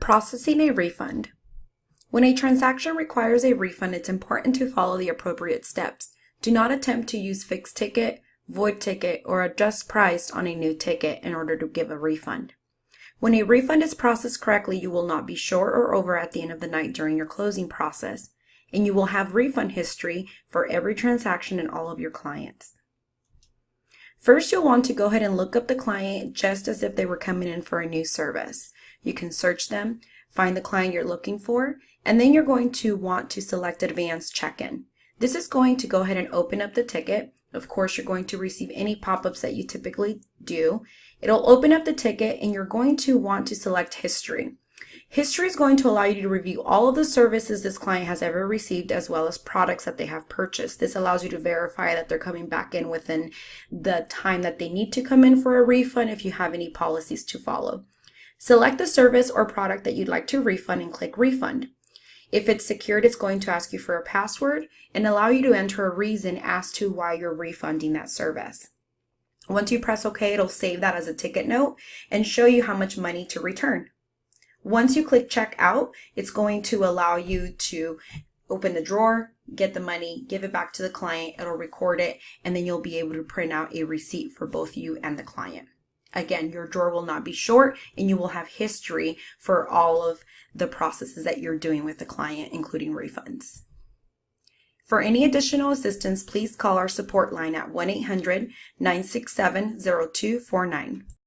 Processing a refund. When a transaction requires a refund, it's important to follow the appropriate steps. Do not attempt to use fixed ticket, void ticket, or adjust price on a new ticket in order to give a refund. When a refund is processed correctly, you will not be short or over at the end of the night during your closing process, and you will have refund history for every transaction and all of your clients. First, you'll want to go ahead and look up the client just as if they were coming in for a new service. You can search them, find the client you're looking for, and then you're going to want to select Advanced Check-in. This is going to go ahead and open up the ticket. Of course, you're going to receive any pop-ups that you typically do. It'll open up the ticket and you're going to want to select History. History is going to allow you to review all of the services this client has ever received as well as products that they have purchased. This allows you to verify that they're coming back in within the time that they need to come in for a refund if you have any policies to follow. Select the service or product that you'd like to refund and click Refund. If it's secured, it's going to ask you for a password and allow you to enter a reason as to why you're refunding that service. Once you press OK, it'll save that as a ticket note and show you how much money to return. Once you click Check Out, it's going to allow you to open the drawer, get the money, give it back to the client, it'll record it, and then you'll be able to print out a receipt for both you and the client. Again, your drawer will not be short and you will have history for all of the processes that you're doing with the client, including refunds. For any additional assistance, please call our support line at 1-800-967-0249.